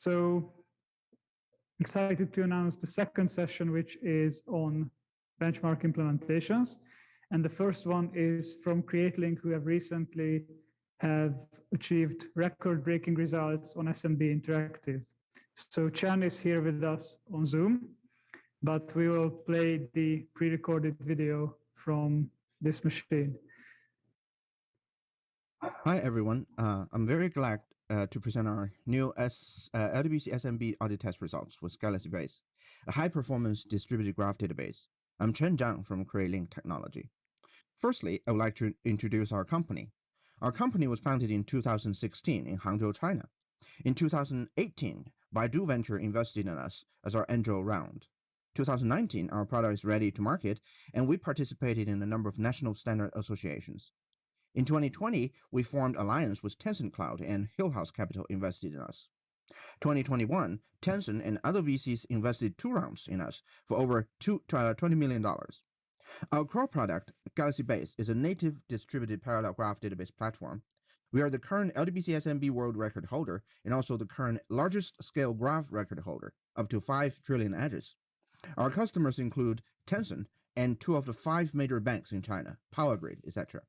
So excited to announce the second session, which is on benchmark implementations. And the first one is from CreateLink, who have recently achieved record-breaking results on SNB Interactive. So Chen is here with us on Zoom, but we will play the pre-recorded video from this machine. Hi, everyone. I'm very glad to present our new LDBC SNB audit test results with Galaxybase, a high-performance distributed graph database. I'm Chen Zhang from CreateLink Technology. Firstly, I would like to introduce our company. Our company was founded in 2016 in Hangzhou, China. In 2018, Baidu Venture invested in us as our angel round. 2019, our product is ready to market, and we participated in a number of national standard associations. In 2020, we formed alliance with Tencent Cloud, and Hillhouse Capital invested in us. 2021, Tencent and other VCs invested 2 rounds in us for over $20 million. Our core product, Galaxybase, is a native distributed parallel graph database platform. We are the current LDBC SNB world record holder and also the current largest scale graph record holder, up to 5 trillion edges. Our customers include Tencent and 2 of the 5 major banks in China, Power Grid, etc.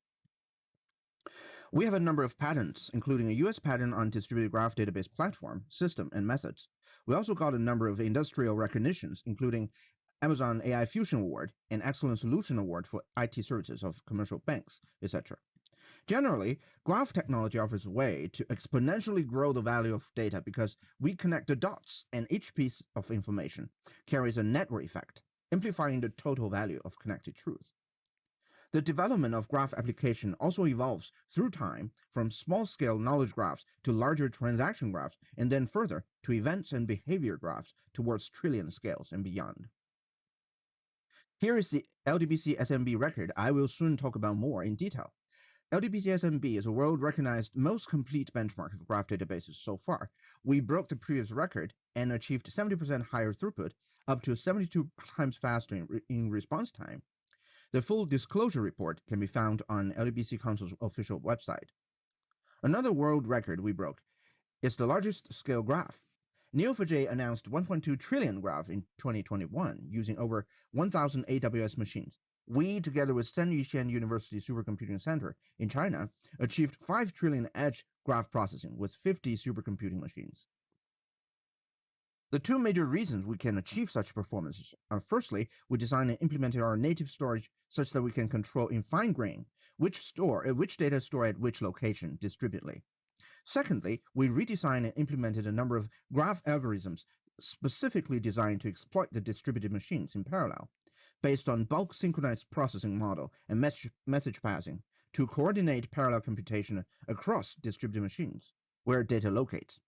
We have a number of patents, including a US patent on distributed graph database platform, system, and methods. We also got a number of industrial recognitions, including Amazon AI Fusion Award and Excellent Solution Award for IT services of commercial banks, etc. Generally, graph technology offers a way to exponentially grow the value of data because we connect the dots, and each piece of information carries a network effect, amplifying the total value of connected truth. The development of graph application also evolves through time from small-scale knowledge graphs to larger transaction graphs, and then further to events and behavior graphs towards trillion scales and beyond. Here is the LDBC SNB record I will soon talk about more in detail. LDBC SNB is a world-recognized most complete benchmark of graph databases so far. We broke the previous record and achieved 70% higher throughput, up to 72 times faster in response time. The full disclosure report can be found on LDBC Council's official website. Another world record we broke is the largest scale graph. Neo4j announced 1.2 trillion graph in 2021 using over 1,000 AWS machines. We, together with San Yishan University Supercomputing Center in China, achieved 5 trillion edge graph processing with 50 supercomputing machines. The 2 major reasons we can achieve such performances are, firstly, we designed and implemented our native storage such that we can control in fine grain which data store at which location distributedly. Secondly, we redesigned and implemented a number of graph algorithms specifically designed to exploit the distributed machines in parallel, based on bulk synchronized processing model and message passing to coordinate parallel computation across distributed machines where data locates.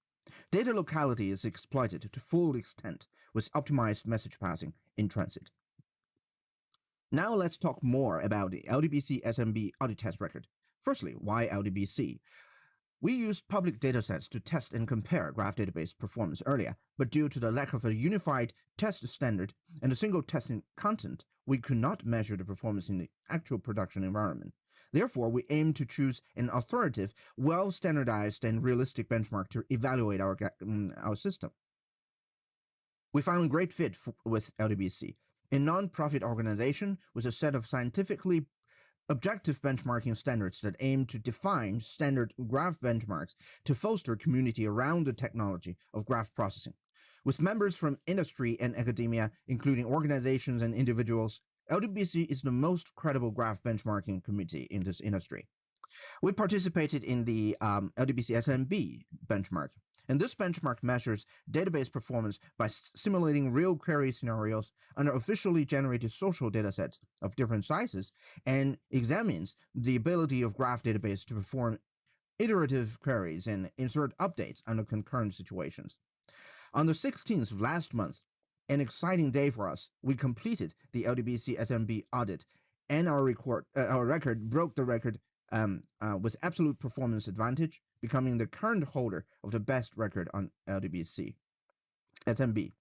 Data locality is exploited to full extent with optimized message passing in transit. Now let's talk more about the LDBC SNB audit test record. Firstly, why LDBC? We used public datasets to test and compare graph database performance earlier, but due to the lack of a unified test standard and a single testing content, we could not measure the performance in the actual production environment. Therefore, we aim to choose an authoritative, well-standardized, and realistic benchmark to evaluate our system. We found a great fit with LDBC, a non-profit organization with a set of scientifically objective benchmarking standards that aim to define standard graph benchmarks to foster community around the technology of graph processing. With members from industry and academia, including organizations and individuals, LDBC is the most credible graph benchmarking committee in this industry. We participated in the LDBC SNB benchmark, and this benchmark measures database performance by simulating real query scenarios under officially generated social datasets of different sizes and examines the ability of graph database to perform iterative queries and insert updates under concurrent situations. On the 16th of last month, an exciting day for us, we completed the LDBC SNB audit, and our record broke the record with absolute performance advantage, becoming the current holder of the best record on LDBC SNB.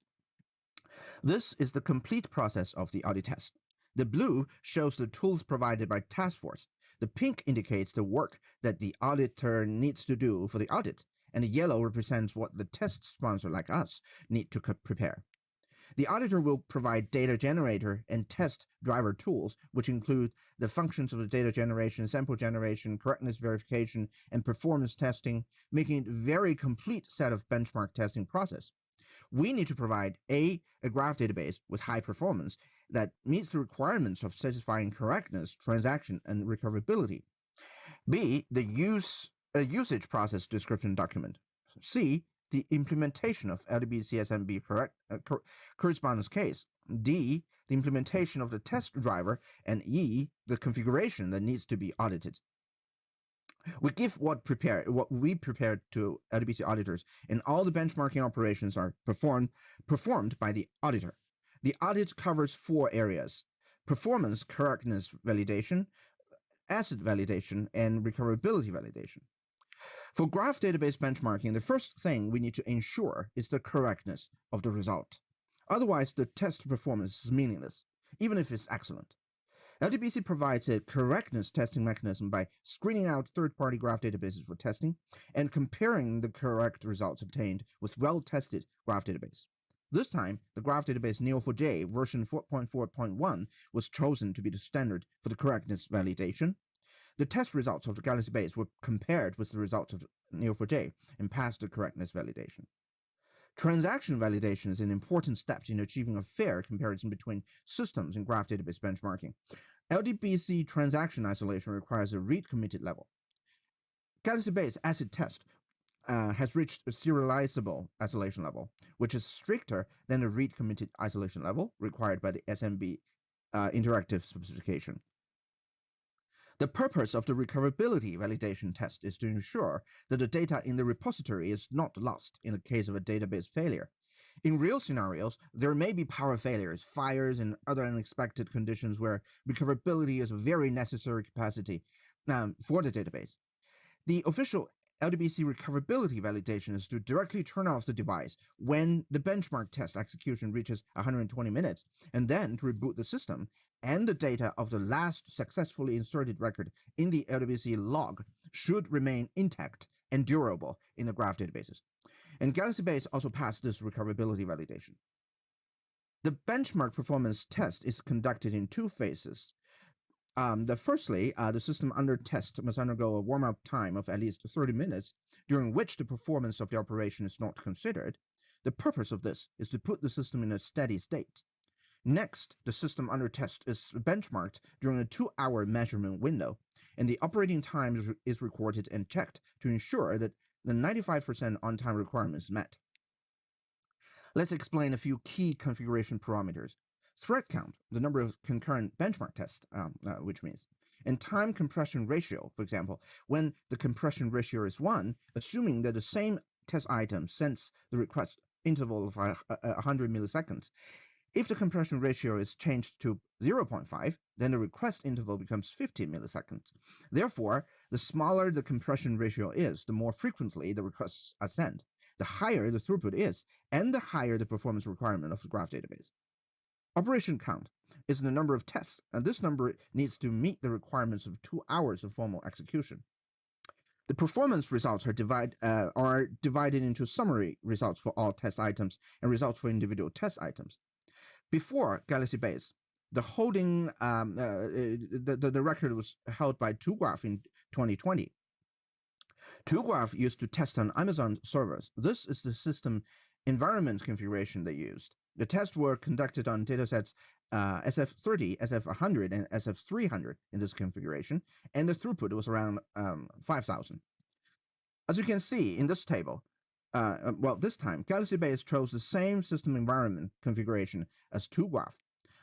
This is the complete process of the audit test. The blue shows the tools provided by task force. The pink indicates the work that the auditor needs to do for the audit, and the yellow represents what the test sponsor like us need to prepare. The auditor will provide data generator and test driver tools, which include the functions of the data generation, sample generation, correctness verification, and performance testing, making it a very complete set of benchmark testing process. We need to provide a graph database with high performance that meets the requirements of satisfying correctness, transaction, and recoverability. B, the usage process description document. C, the implementation of LDBC SNB correspondence case. D, the implementation of the test driver. And E, the configuration that needs to be audited. We give what we prepared to LDBC auditors, and all the benchmarking operations are performed by the auditor. The audit covers 4 areas: performance correctness validation, asset validation, and recoverability validation. For graph database benchmarking, the first thing we need to ensure is the correctness of the result. Otherwise, the test performance is meaningless, even if it's excellent. LDBC provides a correctness testing mechanism by screening out third-party graph databases for testing and comparing the correct results obtained with well-tested graph database. This time, the graph database Neo4j version 4.4.1 was chosen to be the standard for the correctness validation. The test results of the Galaxybase were compared with the results of Neo4j and passed the correctness validation. Transaction validation is an important step in achieving a fair comparison between systems in graph database benchmarking. LDBC transaction isolation requires a read-committed level. Galaxybase acid test has reached a serializable isolation level, which is stricter than the read-committed isolation level required by the SNB interactive specification. The purpose of the recoverability validation test is to ensure that the data in the repository is not lost in the case of a database failure. In real scenarios, there may be power failures, fires, and other unexpected conditions where recoverability is a very necessary capacity for the database. The official LDBC recoverability validation is to directly turn off the device when the benchmark test execution reaches 120 minutes, and then to reboot the system, and the data of the last successfully inserted record in the LDBC log should remain intact and durable in the graph databases. And Galaxybase also passed this recoverability validation. The benchmark performance test is conducted in 2 phases. Firstly, the system under test must undergo a warm-up time of at least 30 minutes, during which the performance of the operation is not considered. The purpose of this is to put the system in a steady state. Next, the system under test is benchmarked during a 2-hour measurement window, and the operating time is recorded and checked to ensure that the 95% on-time requirement is met. Let's explain a few key configuration parameters. Thread count, the number of concurrent benchmark tests, which means, and time compression ratio, for example, when the compression ratio is 1, assuming that the same test item sends the request interval of 100 milliseconds. If the compression ratio is changed to 0.5, then the request interval becomes 50 milliseconds. Therefore, the smaller the compression ratio is, the more frequently the requests are sent, the higher the throughput is, and the higher the performance requirement of the graph database. Operation count is the number of tests, and this number needs to meet the requirements of 2 hours of formal execution. The performance results are divided into summary results for all test items and results for individual test items. Before Galaxybase, the record was held by 2Graph in 2020. 2Graph used to test on Amazon servers. This is the system environment configuration they used. The tests were conducted on datasets SF30, SF100, and SF300 in this configuration, and the throughput was around 5,000. As you can see in this table, this time, Galaxybase chose the same system environment configuration as 2Graph.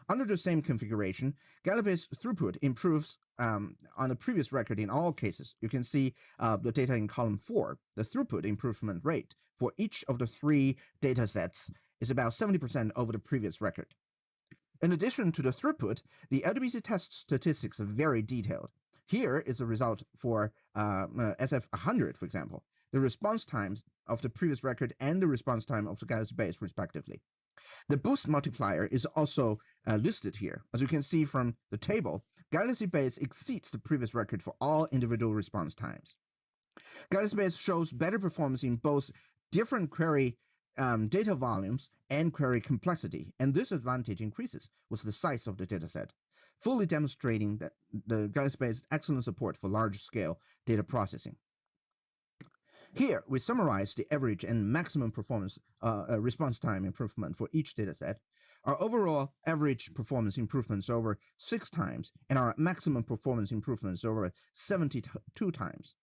Under the same configuration, Galaxybase throughput improves on the previous record in all cases. You can see the data in column 4. The throughput improvement rate for each of the 3 datasets is about 70% over the previous record. In addition to the throughput, the LDBC test statistics are very detailed. Here is the result for SF100, for example, the response times of the previous record and the response time of the Galaxybase, respectively. The boost multiplier is also listed here. As you can see from the table, Galaxybase exceeds the previous record for all individual response times. Galaxybase shows better performance in both different query data volumes and query complexity, and this advantage increases with the size of the dataset, fully demonstrating that the Galaxybase excellent support for large-scale data processing. Here, we summarize the average and maximum performance response time improvement for each dataset. Our overall average performance improvements over 6 times, and our maximum performance improvements over 72 times.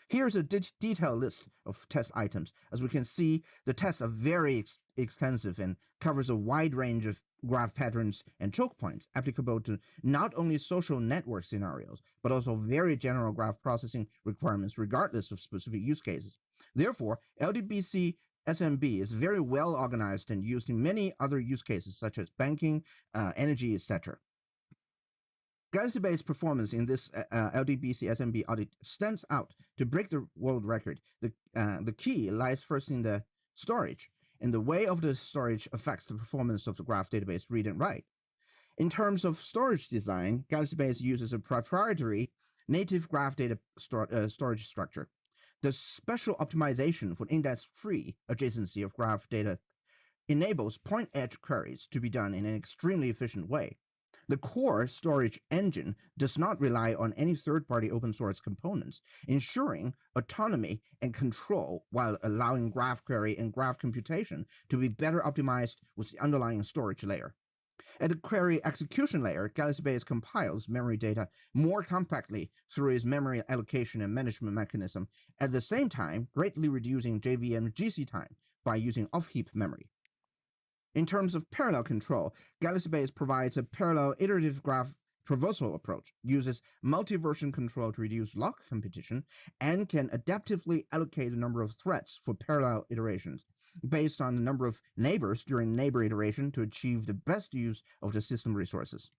Here's a detailed list of test items. As we can see, the tests are very extensive and covers a wide range of graph patterns and choke points applicable to not only social network scenarios, but also very general graph processing requirements regardless of specific use cases. Therefore, LDBC SNB is very well organized and used in many other use cases such as banking, energy, etc. Galaxybase performance in this LDBC SNB audit stands out to break the world record. The key lies first in the storage, and the way of the storage affects the performance of the graph database read and write. In terms of storage design, Galaxybase uses a proprietary native graph data storage structure. The special optimization for index-free adjacency of graph data enables point-edge queries to be done in an extremely efficient way. The core storage engine does not rely on any third-party open-source components, ensuring autonomy and control while allowing graph query and graph computation to be better optimized with the underlying storage layer. At the query execution layer, Galaxybase compiles memory data more compactly through its memory allocation and management mechanism, at the same time greatly reducing JVM GC time by using off-heap memory. In terms of parallel control, Galaxybase provides a parallel iterative graph traversal approach, uses multi-version control to reduce lock competition, and can adaptively allocate the number of threads for parallel iterations based on the number of neighbors during neighbor iteration to achieve the best use of the system resources.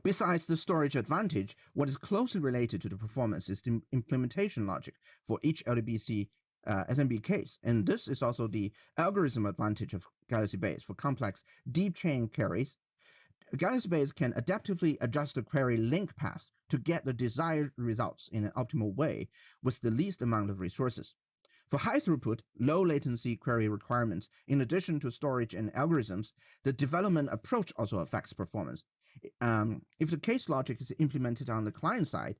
Besides the storage advantage, what is closely related to the performance is the implementation logic for each LDBC SNB case, and this is also the algorithm advantage of Galaxybase for complex deep chain queries. Galaxybase can adaptively adjust the query link path to get the desired results in an optimal way with the least amount of resources. For high throughput, low latency query requirements, in addition to storage and algorithms, the development approach also affects performance. If the case logic is implemented on the client side,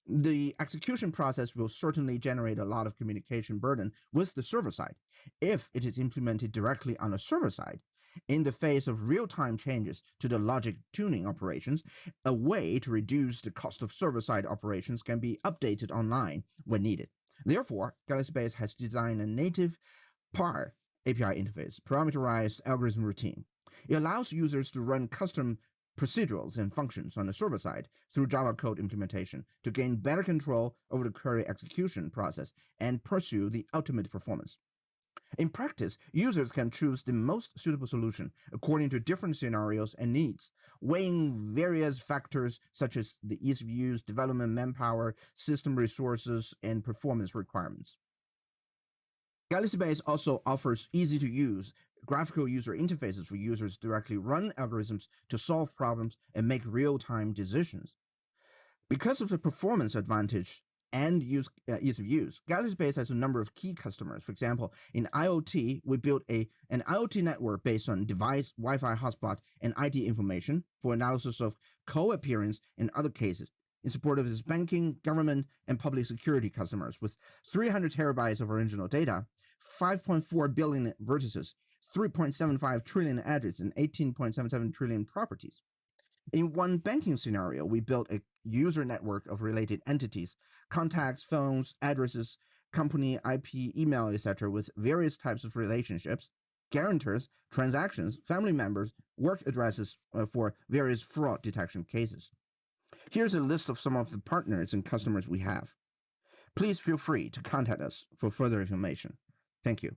the execution process will certainly generate a lot of communication burden with the server side. If it is implemented directly on the server side, in the face of real-time changes to the logic tuning operations, a way to reduce the cost of server-side operations can be updated online when needed. Therefore, Galaxybase has designed a native PAR API interface, parameterized algorithm routine. It allows users to run custom procedurals and functions on the server side through Java code implementation to gain better control over the query execution process and pursue the ultimate performance. In practice, users can choose the most suitable solution according to different scenarios and needs, weighing various factors such as the ease of use, development manpower, system resources, and performance requirements. Galaxybase also offers easy-to-use graphical user interfaces for users to directly run algorithms to solve problems and make real-time decisions. Because of the performance advantage and ease of use, Galaxybase has a number of key customers. For example, in IoT, we built an IoT network based on device, Wi-Fi hotspot, and ID information for analysis of co-appearance and other cases in support of its banking, government, and public security customers with 300 terabytes of original data, 5.4 billion vertices, 3.75 trillion addresses, and 18.77 trillion properties. In one banking scenario, we built a user network of related entities, contacts, phones, addresses, company, IP, email, etc., with various types of relationships, guarantors, transactions, family members, work addresses for various fraud detection cases. Here's a list of some of the partners and customers we have. Please feel free to contact us for further information. Thank you.